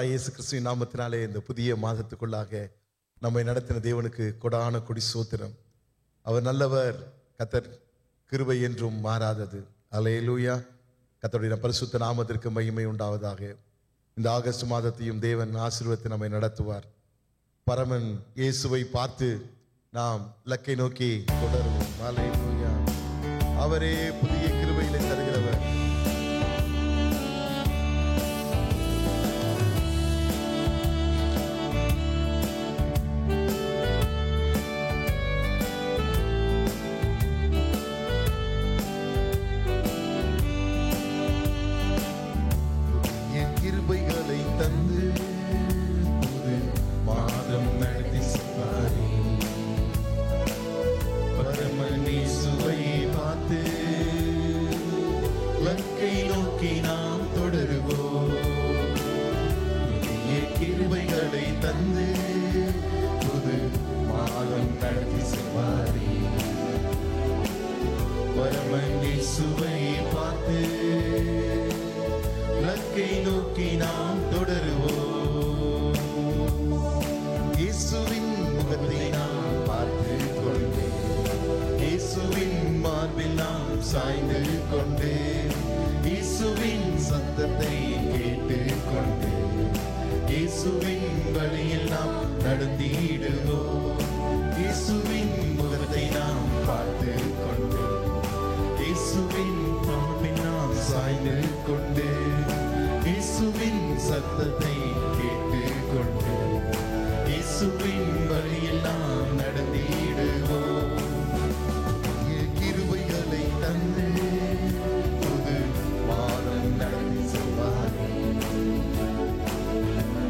இயேசு கிறிஸ்துவின் நாமத்தினாலே இந்த புதிய மாதத்துக்குள்ளாக நம்மை நடத்தின தேவனுக்கு கொடான கொடி சோத்திரம். அவர் நல்லவர், கர்த்தர் கிருபை என்றும் மாறாதது. அல்லேலூயா. கர்த்தருடைய பரிசுத்த நாமத்திற்கு மகிமை உண்டாவதாக. இந்த ஆகஸ்ட் மாதத்தையும் தேவன் ஆசீர்வதித்து நம்மை நடத்துவார். பரமன் இயேசுவை பார்த்து நாம் இலக்கை நோக்கி தொடருவோம். அல்லேலூயா. அவரே புதிய கிருபையிலே தருகிறவர். கிருபைகளை தந்து புது மாதம் நடத்தி செல்வாரே. பரமன் இயேசுவை பார்த்து இலக்கை நோக்கி நாம் தொடருவோம். புதிய கிருபைகளை தந்து புது மாதம் நடத்தி செல்வாரே. பரமன் இயேசுவை பார்த்து இலக்கை நோக்கி நாம் தொடருவோம். இயேசுவின் முகத்தை நாம் பார்த்து கொண்டு, இயேசுவின் மார்பில் நாம் சாய்ந்து கொண்டு, இயேசுவின் சத்தத்தை கேட்டு கொண்டு, இயேசுவின் வழியில் நாம் நடந்திடுவோம். இயேசுவின் முகத்தை நாம் பார்த்து கொண்டு, இயேசுவின் மார்பில் நாம் சாய்ந்து கொண்டு, இயேசுவின் சத்தத்தை கேட்டு கொண்டு, இயேசுவின் வழியில் நாம் நடந்திடுவோம். கிருபைகளை தந்து புது மாதம் நடத்தி செல்வாரே.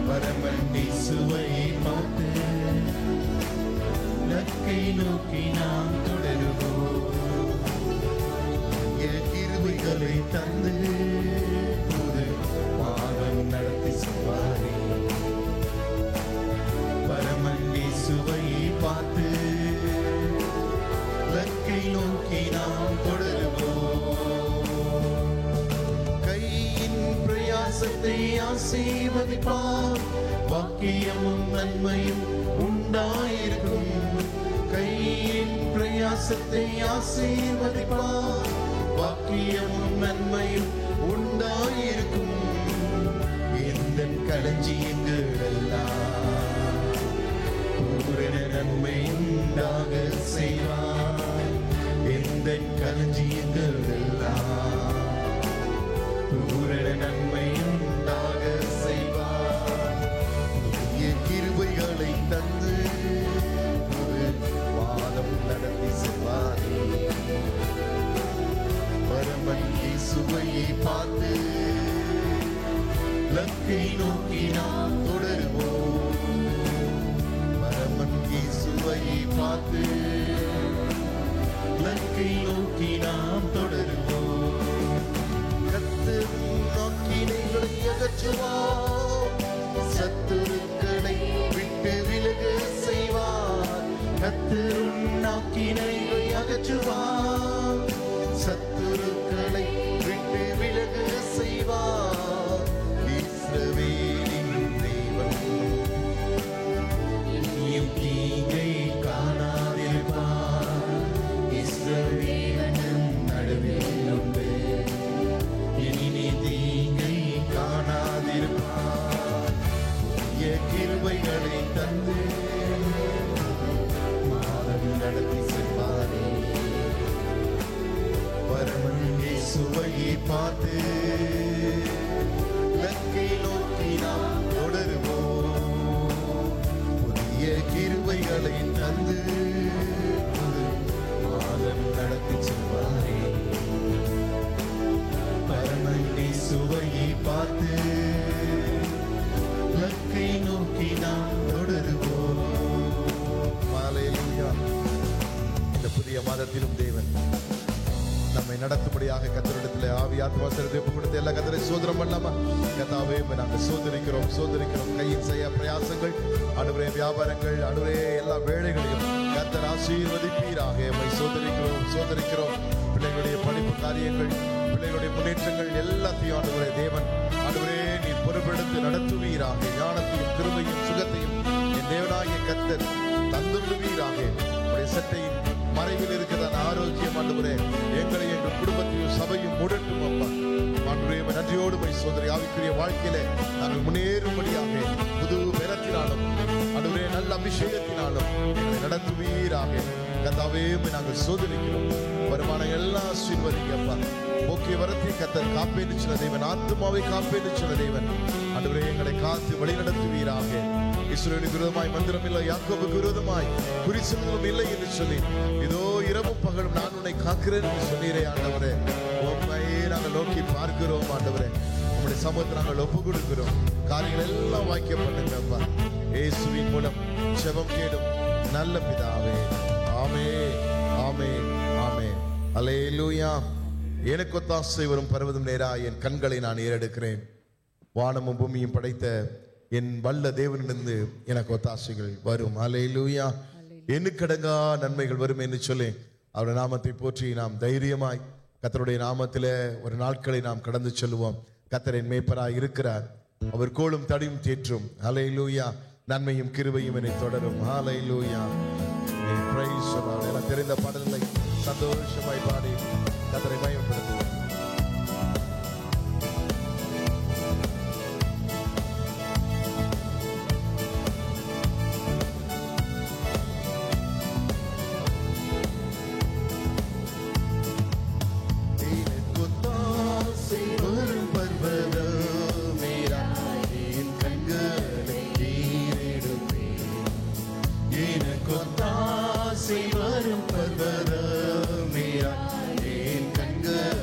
பரமன் இயேசுவை பார்த்து இலக்கை நோக்கி நாம் தொடருவோம். கிருபைகளை தந்து புது மாதம் நடத்தி செல்வாரே. பரமன் இயேசுவை பார்த்து இலக்கை நோக்கி நாம் தொடருவோம். கையின் பிரயாசத்தை ஆசீர்வதிப்பார், பாக்கியமும் நன்மையும் உண்டாயிருக்கும். கையின் பிரயாசத்தை ஆசீர்வதிப்பார், பாக்கியமும் நன்மையும் உண்டாயிருக்கும். எந்த களஞ்சியங்கள் எல்லாம் பூரண நன்மை உண்டாக செய்வார். எந்த களஞ்சியங்கள் எல்லாம் பூரண நன்மை உண்டாக செய்வார். கிருபைகளை தந்து புது மாதம் நடத்தி செல்வாரே. பரமன் இயேசுவை பார்த்து இலக்கை நோக்கி நாம் தொடருவோம். பரமன் இயேசுவை பார்த்து இலக்கை நோக்கி நாம் தொடருவோம். கர்த்தரின் நோக்கினைகளை அகற்றுவார், சத்துருக்களை விட்டு விலக செய்வார். கர்த்தரின் நோக்கினைகளை அகற்றுவார், சத்துருக்களை விட்டு விலக செய்வார். இஸ்ரவேலின் தேவன் இனியும் தீங்கை காணாதிருப்பார். இஸ்ரவேலின் நடுவில் உண்டு, இனி தீங்கை காணாதிருப்பார். கிருபைகளை தந்து மாதம் நடத்தி செல்வாரே. பரமன் இயேசுவை பார்த்து இலக்கை நோக்கி நாம் தொடருவோம். புதிய கிருபைகளை தந்து மாதம் நடத்தி செல்வாரே. பரமன் இயேசுவை பார்த்து இலக்கை நோக்கி நாம் தொடருவோம். அல்லேலூயா. இந்த புதிய மாதத்திலும் தேவன் நம்மை நடத்தும்படியாக கர்த்தரிடத்தில் ஆவி ஆத்மா சரீரத்தை ஒப்புக் கொடுத்து எல்லா கர்த்தரை சோதனம் பண்ணலாமா? கர்த்தாவே, நாங்கள் சோதரிக்கிறோம். கையின் செய்ய பிரயாசங்கள், ஆண்டவரே, வியாபாரங்கள், ஆண்டவரே, எல்லா வேலைகளையும் கர்த்தர் ஆசீர்வதிப்பீராக. நம்மை சோதரிக்கிறோம். பிள்ளைகளுடைய படிப்பு காரியங்கள், பிள்ளைகளுடைய முன்னேற்றங்கள் எல்லாத்தையும் ஆண்டவரே தேவன், ஆண்டவரே, நீர் பொறுப்பெடுத்து நடத்துவீராக. ஞானத்தையும் கிருபையும் சுகத்தையும் என் தேவனாகிய கர்த்தர் தந்துடுவீராக. உடைய சட்டையின் மறைவில் இருக்கிற ஆரோக்கியம் ஆண்டவரே எங்களை எங்கள் குடும்பத்தையும் சபையும் முடட்டும் அப்பா. ஆண்டவரே நன்றியோடு போய் சோதரி ஆவிக்குரிய வாழ்க்கையில நாங்கள் முன்னேறும்படியாக புது பலத்தினாலும் ஆண்டவரே நல்ல அபிஷேகத்தினாலும் எங்களை நடத்துவீராக. கர்த்தாவே நாங்கள் சோதரிக்கிறோம். வருமானம் எல்லாம் ஆசீர்வதிங்கப்பா. போக்கிய வரத்தை கர்த்தர் காப்பேன்னு சொன்ன தேவன், ஆத்துமாவை காப்பேன்னு சொன்ன தேவன் ஆண்டவரே எங்களை காத்து வழி நடத்துவீராக. இஸ்ரவேலுக்கு விரோதமாய் மந்திரம் இல்லை, யாக்கோபுக்கு விரோதமாய் குறிச்சொல்லும் இல்லை என்று சொல்லி இதோ இரவும் பகலும் நான் உன்னை காக்கிறேன் என்று சொன்னீரே ஆண்டவரே. உம்மையே நாங்கள் நோக்கி பார்க்கிறோம் ஆண்டவரே. உங்களுடைய சமூகத்தை நாங்கள் ஒப்பு கொடுக்கிறோம். காரியங்கள் எல்லாம் வாக்கிய பண்ணுங்கப்பா. இயேசுவின் மூலம் ஜெபம் கேடும் நல்ல பிதாவே. ஆமே ஆமே ஆமே. அல்லேலூயா. எனக்கு ஒத்தாசை வரும் பர்வதம் நேராய் என் கண்களை நான் ஏறெடுக்கிறேன். வானமும் பூமியும் படைத்த என் வல்ல தேவனிலிருந்து எனக்கு ஒத்தாசைகள் வரும். அல்லேலூயா. எண்ணுக்கடங்கா நன்மைகள் வரும் என்று சொல்லி அவருடைய நாமத்தை போற்றி நாம் தைரியமாய் கர்த்தருடைய நாமத்தில ஒரு நாட்களை நாம் கடந்து செல்வோம். கர்த்தரின் மேய்ப்பராய் இருக்கிறார். அவர் கோலும் தடியும் தேற்றும். அல்லேலூயா. நன்மையும் கிருபையும் என்னை தொடரும். அல்லேலூயா. எல்லாம் தெரிந்த பாடல்களை சந்தோஷமாய் பாடி கர்த்தரை மகிமைப்படுத்துவோம். வரும் பர்வதமே என் கண்கள்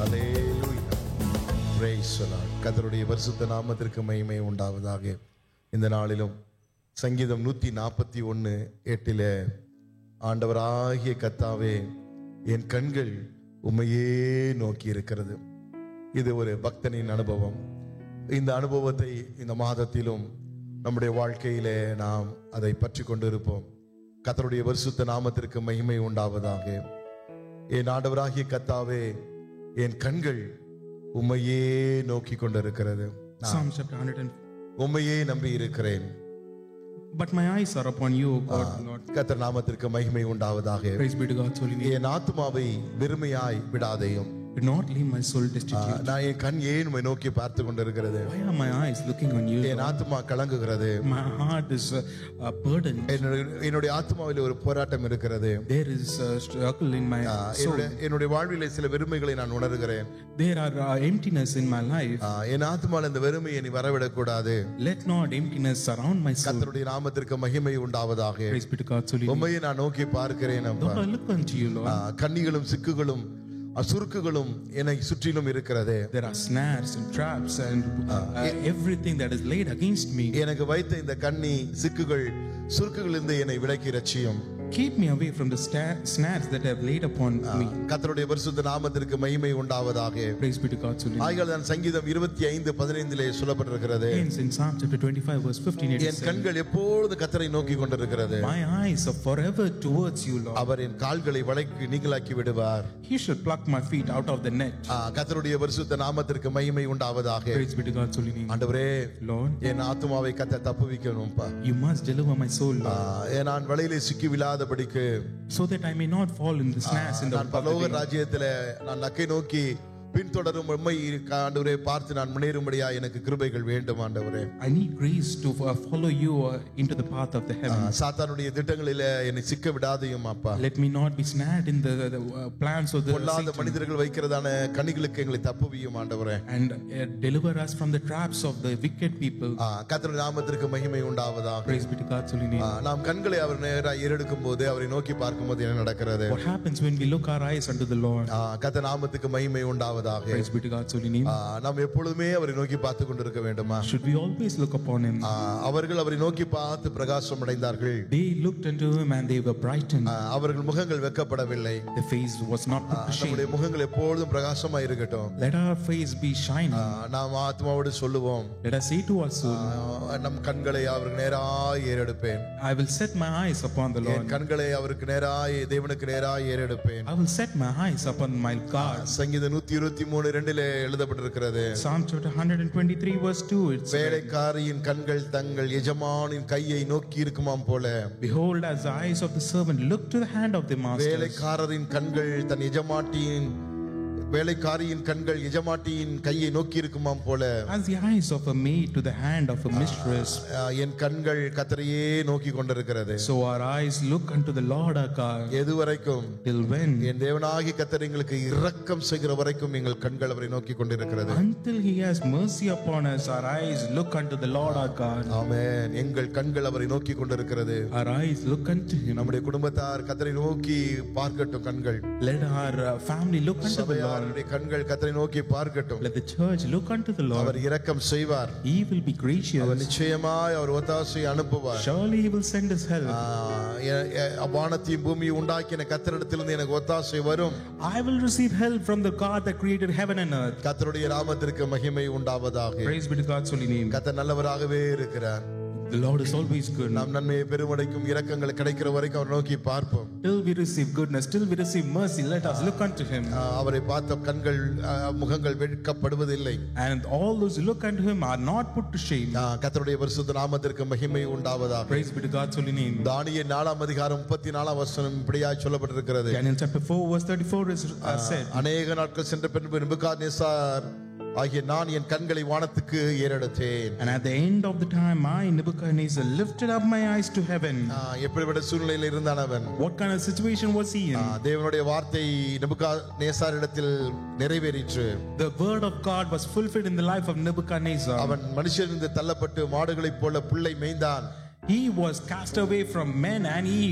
அல்லேலூயா. Praise the Lord. கர்த்தருடைய பரிசுத்த நாமத்திற்கு மகிமை உண்டாவதாக. இந்த நாளிலும் சங்கீதம் 141:8 ஆண்டவராகிய கர்த்தாவே என் கண்கள் உம்மையே நோக்கி இருக்கிறது. இது ஒரு பக்தனின் அனுபவம். இந்த அனுபவத்தை இந்த மாதத்திலும் நம்முடைய வாழ்க்கையிலே நாம் அதை பற்றி கொண்டிருப்போம். கர்த்தருடைய பரிசுத்த நாமத்திற்கு மகிமை உண்டாவதாக. என் ஆண்டவராகிய கர்த்தாவே என் கண்கள் உம்மையே நோக்கி கொண்டிருக்கிறது. Psalm chapter 100. உம்மையே நம்பி இருக்கிறேன். But my eyes are upon you, O God, Lord. கர்த்தர் நாமத்திற்கு மகிமை உண்டாவதாக. Praise be to God's holy name. என் ஆத்துமாவை வெறுமையாய் விடாதேயும். Do not leave my soul destitute. நான் என் கண் ஏன் உம்மை நோக்கி பார்த்து கொண்டிருக்கிறது? Why are my eyes looking on you? என் ஆத்துமா கலங்குகிறது. My heart is burdened. என்னுடைய ஆத்துமாவில் ஒரு போராட்டம் இருக்கிறது. There is a struggle in my soul. என்னுடைய வாழ்விலே சில வெறுமைகளை நான் உணர்கிறேன். There are emptiness in my life. என் ஆத்துமாவில் இந்த வெறுமையை நீ வரவிடக் கூடாது. Let not emptiness surround my soul. கர்த்தருடைய நாமத்திற்கு மகிமை உண்டாவதாக. Praise be to God's holy name. உம்மையை நான் நோக்கி பார்க்கிறேன் அப்பா. Lord, I look unto you, Lord. கண்ணிகளும் சிக்குகளும் சுருக்குகளும் என்னை சுற்றிலும் இருக்கிறது. There are snares and traps and everything that is laid against me. எனக்கு வைத்த இந்த கண்ணி சிக்குகள் சுருக்குகளிலிருந்து என்னை விலக்கி ரட்சியும். Keep me away from the snares that have laid upon me. கர்த்தருடைய பரிசுத்த நாமத்திற்கு மகிமை உண்டாவதாக. Praise be to God's holy name. ஆகையால் சங்கீதம் 25:15 சொல்லப்பட்டிருக்கிறது. Hence in Psalm chapter 25 verse 15 it N says, கண்கள் எப்பொழுது கர்த்தரை நோக்கி கொண்டிருக்கிறது. My eyes are forever towards you, Lord. அவர் என் கால்களை வளைக்கு நீங்களாக்கி விடுவார். He should pluck my feet out of the net. கர்த்தருடைய பரிசுத்த நாமத்திற்கு மகிமை உண்டாவதாக. Praise be to God's holy name. ஆண்டவரே, Lord, என் ஆத்துமாவை கர்த்தர் தப்புவிக்கணும்பா. you must deliver my soul, Lord, நான் வலையிலே சிக்கி விழாதபடிக்கு, so that I may not fall in the snares in the நான் பரலோக ராஜ்யத்திலே நான் நக்கை நோக்கி பின்தொடரும் உம்மை ஆண்டவரே பார்த்து நான் முன்னேறும்படியா எனக்கு கிருபைகள் வேண்டும் ஆண்டவரே. I need grace to follow you into the path of the heaven. சாத்தானுடைய திட்டங்களிலே என்னை சிக்க விடாதேயும் அப்பா. Let me not be snared in the plans of the பொல்லாத Satan. மனிதர்கள் வைக்கிறதான கண்ணிகளுக்கு எங்களை தப்புவியும் ஆண்டவரே. And deliver us from the traps of the wicked people. கர்த்தருடைய நாமத்திற்கு மகிமை உண்டாவதாக. Praise be to God's holy name. நாம் கண்களை அவர் நேராக ஏறெடுக்கும் போது அவரை நோக்கி பார்க்கும்போது என்ன நடக்கிறது? What happens when we look our eyes unto the Lord? கர்த்தர் நாமத்துக்கு மகிமை உண்டாவதாக. Praise be to God's holy name. நாம் எப்பொழுதுமே அவரை நோக்கி பார்த்து கொண்டிருக்க வேண்டுமா? Should we always look upon him? அவர்கள் அவரை நோக்கி பார்த்து பிரகாசம் அடைந்தார்கள். They looked unto him and they were brightened. அவர்கள் முகங்கள் வெட்கப்படவில்லை. The face was not put to shame. நம்முடைய முகங்கள் எப்பொழுதும் பிரகாசமாய் இருக்கட்டும். Let our face be shining. நாம் ஆத்மாவோடு சொல்லுவோம், Let us say to our soul, நம் கண்களை அவருக்கு நேராய் ஏறெடுப்பேன். I will set my eyes upon the Lord. என் கண்களை அவருக்கு நேராய் தேவனுக்கு நேராய் ஏறெடுப்பேன். I will set my eyes upon my God. சங்கீதம் 123:2 எழுதப்பட்டிருக்கிறது. Psalm chapter 123 verse 2 it says, வேலைக்காரியின் கண்கள் தங்கள் எஜமானின் கையை நோக்கி இருக்குமாம் போல. Behold, as the eyes of the servant look to the hand of the master. வேலைக்காரரின் கண்கள் தன் வேலைக்காரியின் கண்கள் எஜமாட்டியின் கையை நோக்கி இருக்குமாம் போல. As the eyes of a maid to the hand of a mistress. என் கண்கள் கர்த்தரையே நோக்கி கொண்டிருக்கிறது. So our eyes look unto the Lord our God. எதுவரைக்கும்? Till when? என் தேவனாகிய கர்த்தர் எங்களுக்கு இரக்கம் செய்கிற வரைக்கும் எங்கள் கண்கள் அவரை நோக்கி கொண்டிருக்கிறது. Until he has mercy upon us, our eyes look unto the Lord our God. ஆமென். எங்கள் கண்கள் அவரை நோக்கி கொண்டிருக்கிறது. Our eyes look unto him. நம்முடைய குடும்பத்தார் கர்த்தரை நோக்கி பார்க்கட்டும் கண்கள். Let our family look unto the Lord. கண்கள் கர்த்தரை நோக்கி பார்க்கட்டும். Let the church look unto the Lord. அவர் இரக்கம் செய்வார். He will be gracious. அவர் நிச்சயமாய் அவர் ஒத்தாசையை அனுப்புவார். Surely he will send us help. வானத்தையும் பூமியை உண்டாக்கின கர்த்தரிடத்திலிருந்து எனக்கு ஒத்தாசை வரும். I will receive help from the God that created heaven and earth. கர்த்தருடைய நாமத்திற்கு மகிமை உண்டாவதாக. Praise be to God's holy name. கர்த்தர் நல்லவராகவே இருக்கிறார். The Lord is always good. நாம் நன்மையை பெருமடைக்கும் இரக்கங்கள் கிடைக்கிற வரைக்கும் அவர் நோக்கி பார்ப்போம். Till we receive goodness, till we receive mercy, let us look unto him. அவரை பார்த்த கண்கள் முகங்கள் வெட்கப்படுவதில்லை. And all those who look unto him are not put to shame. கர்த்தருடைய பரிசுத்த நாமத்திற்கு மகிமை உண்டாவதாக. Praise be to God's holy name. தானியேல் 4:34 இப்படியாய் சொல்லப்பட்டிருக்கிறது. Daniel chapter 4 verse 34 is said, அநேக நாட்கள் சென்ற பின்பு நேபுகாத்நேசார் ஆகிய நான் என் கண்களை வானத்துக்கு ஏறெடுத்தேன். And at the end of the time I Nebuchadnezzar lifted up my eyes to heaven. எப்படிப்பட்ட சூழ்நிலையில் இருந்தான் அவன்? What kind of situation was he in? தேவனுடைய வார்த்தை நேபுகாத்நேசாரிடத்தில் நிறைவேறிற்று. The word of God was fulfilled in the life of Nebuchadnezzar. அவன் மனுஷனிலிருந்து தள்ளப்பட்டு மாடுகளைப் போல புல்லை மேய்ந்தான். He was cast away from men and he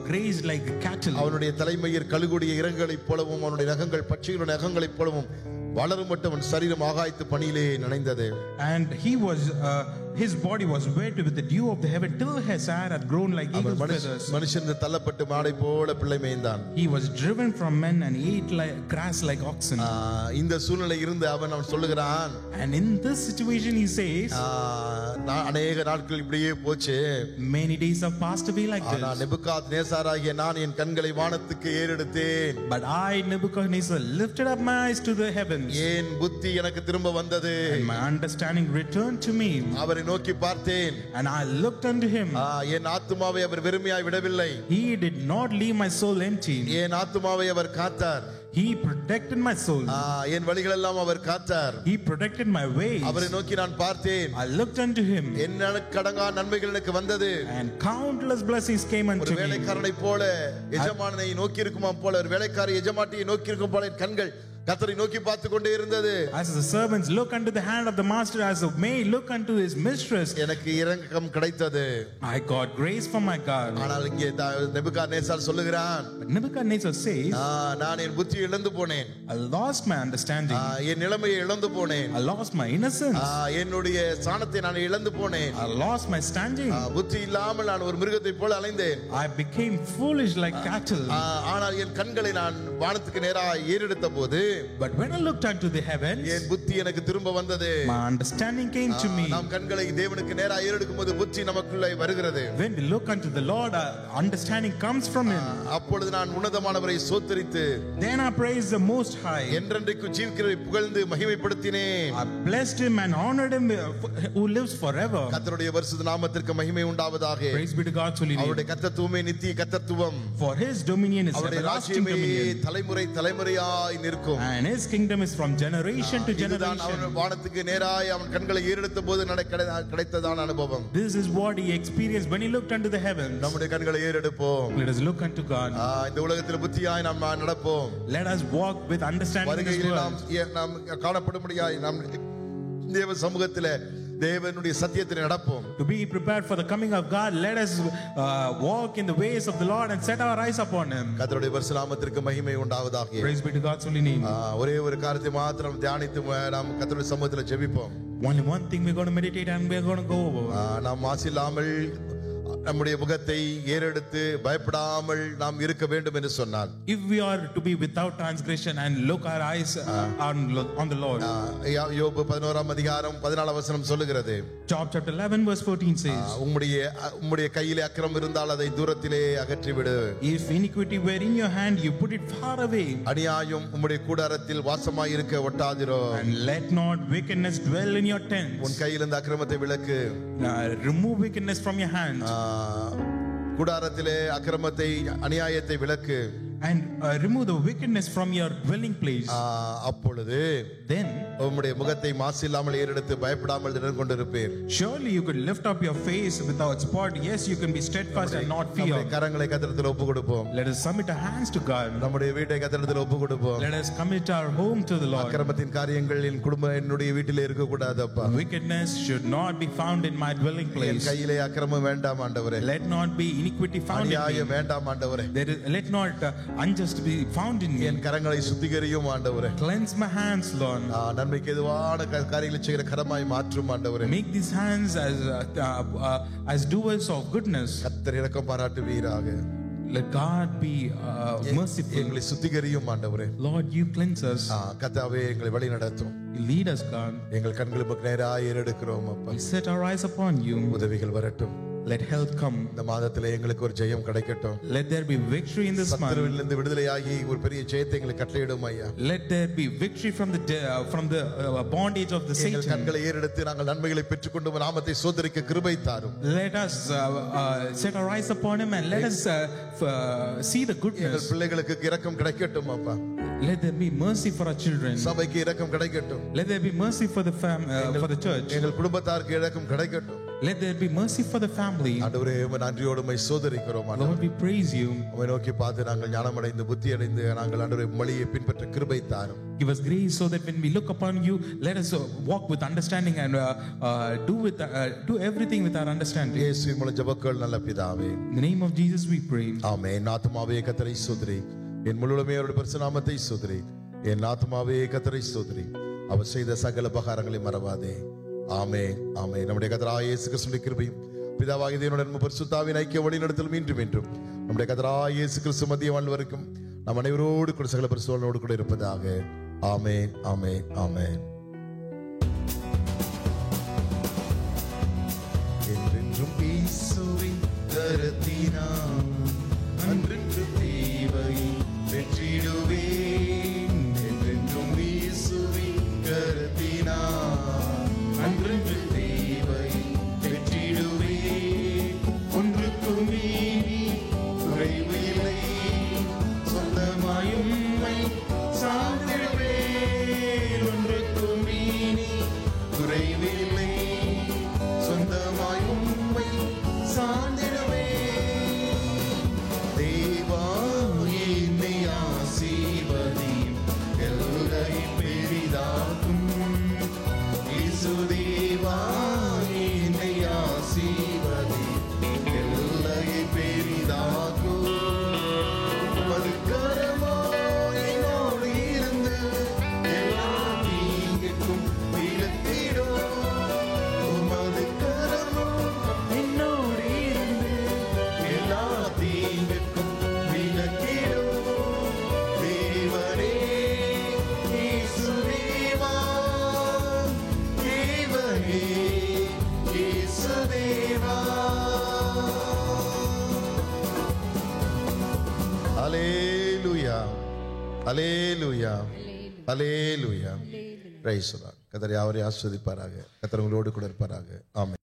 grazed like cattle. அவனுடைய தலைமயிர் கழுகுடைய இறங்குகளைப் போலவும் அவனுடைய நகங்கள் பட்சிகளுடைய நகங்களைப் போலவும் வளரும் மட்டும் அவன் சரீரம் ஆகாயத்து பனியிலே நனைந்தது. And he was his body was wet with the dew of the heaven till his hair had grown like eagle's feathers. மனுஷன் தள்ளப்பட்டு மாடை போல பிள்ளை மேய்ந்தான். He was driven from men and ate like grass like oxen. இந்த சூழ்நிலை இருந்து அவன் சொல்லுகிறான். And in this situation he says, அநேக நாட்கள் இப்படியே போச்சு. many days have passed away like this. ஆனால் நேபுகாத்நேசாராகிய நான் என் கண்களை வானத்துக்கு ஏறெடுத்தேன். But I, Nebuchadnezzar, lifted up my eyes to the heavens. என் புத்தி எனக்கு திரும்ப வந்தது. And my understanding returned to me. அவரை நோக்கி பார்த்தேன். And I looked unto him. என் ஆத்துமாவை அவர் வெறுமையாய் விடவில்லை. He did not leave my soul empty. என் ஆத்துமாவை அவர் காத்தார். He protected my soul. என் வழிகள் எல்லாம் அவர் காத்தார். He protected my ways. அவரை நோக்கி நான் பார்த்தேன். I looked unto him. எனக்கு கடங்கா நன்மைகள் எனக்கு வந்தது. And countless blessings came unto ஒரு me. வேலைக்காரனை போல எஜமானனை நோக்கி இருக்குமா போல ஒரு வேலைக்காரி எஜமாட்டியை நோக்கி இருக்கும் போல என் கண்கள் கர்த்தரை நோக்கி பார்த்து கொண்டே இருந்தது. As the servants look unto the hand of the master, as a maid look unto his mistress, எனக்கு இரக்கம் கிடைத்தது. I got grace from my God. ஆனால் இங்கே நேபுகாத்நேசார் சொல்லுகிறான், But Nebuchadnezzar says, நான் என் புத்தியை இழந்து போனேன். I lost my understanding. என் நிலைமையை இழந்து போனேன். I lost my innocence. என்னுடைய ஸ்தானத்தை நான் இழந்து போனேன். I lost my standing. புத்தி இல்லாமல் நான் ஒரு மிருகத்தை போல அலைந்தேன். I became foolish like cattle. ஆனால் என் கண்களை நான் வானத்துக்கு நேராக ஏறெடுத்த போது, But when I looked unto the heavens, என் புத்தி எனக்கு திரும்ப வந்தது. my understanding came to me. நாம் கண்களை தேவனுக்கு நேராக ஏறெடுக்கும் போது புத்தி நமக்குள்ளே வருகிறது. When we look unto the Lord, understanding comes from him. அப்பொழுது நான் உன்னதமானவரை ஸ்தோத்திரித்து, Then I praise the Most High. என்றென்றைக்கு ஜீவிக்கிறவரை புகழ்ந்து மகிமைப்படுத்தினேன். I blessed him and honored him who lives forever. கர்த்தருடைய பரிசுத்த நாமத்திற்கு மகிமை உண்டாவதாக. Praise be to God's holy name. அவருடைய கர்த்தத்துவமே நித்திய கர்த்தத்துவம். For his dominion is அவருடைய everlasting ராஜ்யமே dominion. தலைமுறை தலைமுறையாய் நிற்கும். And his kingdom is from generation to இதுதான் generation. அவன் வானத்துக்கு நேராய் அவன் கண்களை ஏறெடுத்த போது கிடைத்ததான அனுபவம். This is what he experienced when he looked unto the heavens. நம்முடைய கண்களை ஏறெடுப்போம். Let us look unto God. இந்த உலகத்தில் புத்தியாய் நாம் நடப்போம். Let us walk with understanding in this வருகையில் world. நாம் காணப்படும்படியாய் நாம் தேவ சமூகத்திலே தேவனுடைய சத்தியத்தை நடப்போம். To be prepared for the coming of God, let us walk in the ways of the Lord and set our eyes upon him. கர்த்தருடைய பரிசுத்த நாமத்திற்கு மகிமை உண்டாவதாக. Praise be to God's holy name. ஒரே ஒரு காரியத்தை மாத்திரம் தியானித்து நாம் கர்த்தருடைய சமூகத்தில் ஜெபிப்போம். Only one thing we're going to meditate and we're going to go over. நாம் மாசில்லாமல் நம்முடைய முகத்தை ஏறெடுத்து பயப்படாமல் நாம் இருக்க வேண்டும் என்று சொன்னார். If we are to be without transgression and look our eyes on the Lord. யோபு 11ஆம் அதிகாரம் 14ஆம் வசனம் சொல்லுகிறது. Job chapter 11 verse 14 says, உம்முடைய கையிலே அக்கிரமம் இருந்தால் அதை தூரத்திலே அகற்றிவிடு. If iniquity were in your hand, you put it far away. அநியாயம் உம்முடைய கூடாரத்தில் வாசமாய் இருக்க ஒட்டாதிரோ. And let not wickedness dwell in your tents. உன் கையில் இந்த அக்கிரமத்தை விலக்கு. Remove wickedness from your hand. கூடாரத்திலே அக்கிரமத்தை அநியாயத்தை விலக்கு. And remove the wickedness from your dwelling place. அப்பொழுது Then உம்முடைய முகத்தை மாசில்லாமல் ஏறெடுத்து பயப்படாமல் நின்று கொண்டிருப்பீர். surely you could lift up your face without spot. Yes, you can be steadfast and not fear. நம்முடைய கரங்களை கர்த்தரிடத்தில் ஒப்பு கொடுப்போம். Let us submit our hands to God. நம்முடைய வீட்டை கர்த்தரிடத்தில் ஒப்பு கொடுப்போம். Let us commit our home to the Lord. அக்கிரமத்தின் காரியங்கள் என்னுடைய வீட்டிலே இருக்க கூடாதப்பா. Wickedness should not be found in my dwelling N place. கையிலே அக்கிரமம் வேண்டாம் ஆண்டவரே. Let not be iniquity found in அநியாயம் me. வேண்டாம் ஆண்டவரே. Let not unjust be found in me. என் கரங்களை சுத்திகரியும் ஆண்டவரே. Cleanse my hands, Lord. நன்மைக்கு எதுவான காரியங்களை செய்கிற கரமாய் மாற்றும் ஆண்டவரே. Make these hands as doers of goodness. கர்த்தர் இரக்கம் பாராட்டுவீராக. Let God be merciful. எங்களை சுத்திகரியும் ஆண்டவரே. Lord, you cleanse us. கர்த்தாவே எங்களை வழி நடத்தும். You lead us, God. எங்கள் கண்களுக்கு நேராக ஏறெடுக்கிறோம் அப்பா. We set our eyes upon you. உதவிகள் வரட்டும். Let help come. இந்த மாதத்திலே எங்களுக்கு ஒரு ஜெயம் கிடைக்கட்டும். Let there be victory in this month. சத்துருவிலிருந்து விடுதலையாகி ஒரு பெரிய ஜெயத்தை எங்களுக்கு கட்டளையிடும் ஐயா. Let there be victory from the bondage of the எங்கள் Satan. கண்களை ஏறெடுத்து நாங்கள் நன்மைகளை பெற்றுக்கொண்டு நாமத்தை சோதரிக்க கிருபை தாரும். Let us set our eyes upon him and let us see the எங்கள் goodness. பிள்ளைகளுக்கு இரக்கம் கிடைக்கட்டும் அப்பா. Let there be mercy for our children. சபைக்கு இரக்கம் கிடைக்கட்டும். Let there be mercy for the church. எங்கள் குடும்பத்தாருக்கு இரக்கம் கிடைக்கட்டும். Let there be mercy for the family. ஆண்டவரே உம்மை நன்றியோடு உம்மை சோதரிக்கிறோம் ஆண்டவரே. Lord, we praise you. உம்மை நோக்கி பார்த்து நாங்கள் ஞானமடைந்து புத்தி அடைந்து நாங்கள் ஆண்டவரே வழியை பின்பற்ற கிருபை தாரும். Give us grace so that when we look upon you, let us walk with understanding and do everything with our understanding. இயேசுவின் மூலம் ஜெபங்கள் நல்ல பிதாவே. In the name of Jesus we pray. ஆமென். ஆத்துமாவே கர்த்தரை ஸ்தோத்திரி, என் முழுவதுமே அவருடைய பரிசுத்த நாமத்தை ஸ்தோத்திரி. என் ஆத்துமாவே கர்த்தரை ஸ்தோத்திரி, அவர் செய்த சகல உபகாரங்களை மறவாதே. ஆமென், ஆமென். நம்முடைய கர்த்தராகிய இயேசு கிறிஸ்துவின் கிருபையும் பிதாவாகிய தேவனுடைய பரிசுத்த ஆவியின் ஐக்கிய வழிநடத்தலும் இன்றும் நம்முடைய கர்த்தராகிய இயேசு கிறிஸ்து மத்திய வாழ் வரைக்கும் நம் அனைவரோடு கூட சகல பரிசுத்தவான்களோடு கூட இருப்பதாக. ஆமென், ஆமென், ஆமென். என்றென்றும் இயேசுவின் கரத்தினால் அன்றென்று தேவை பெற்றிடுவேன். என்றென்றும் இயேசுவின் கரத்தினால் அன்றென்று தேவை பெற்றிடுவேன். ஒன்றுக்கும் மீறி குறைவு இல்லை, சொந்தமாயும் உம்மை சார்ந்திடுவேன். ஒன்றுக்கும் மீறி குறைவில்லை, சொந்தமாயும் உம்மை சார்ந்திடுவேன். தேவா என்னை ஆசீர்வதியும், எல்லை பெரிதாக்கும். இயேசு தேவா என்னை ஆசீர்வதியும், எல்லை பெரிதாக்கும். உமது கரமோ என்னோடு இருந்து எல்லா தீங்குக்கும் விலக்கிடும். உமது கரமோ என்னோடு இருந்து எல்லா தீங்குக்கும் விலக்கிடும். தேவனே இயேசு தேவா, தேவனே இயேசு தேவா. ஹல்லேலூயா, ஹல்லேலூயா, ஹல்லேலூயா. Praise the Lord. கர்த்தர் யாவரையும் ஆசீர்வதிப்பாராக. கர்த்தர் உங்களோடு கூட இருப்பாராக. ஆமென்.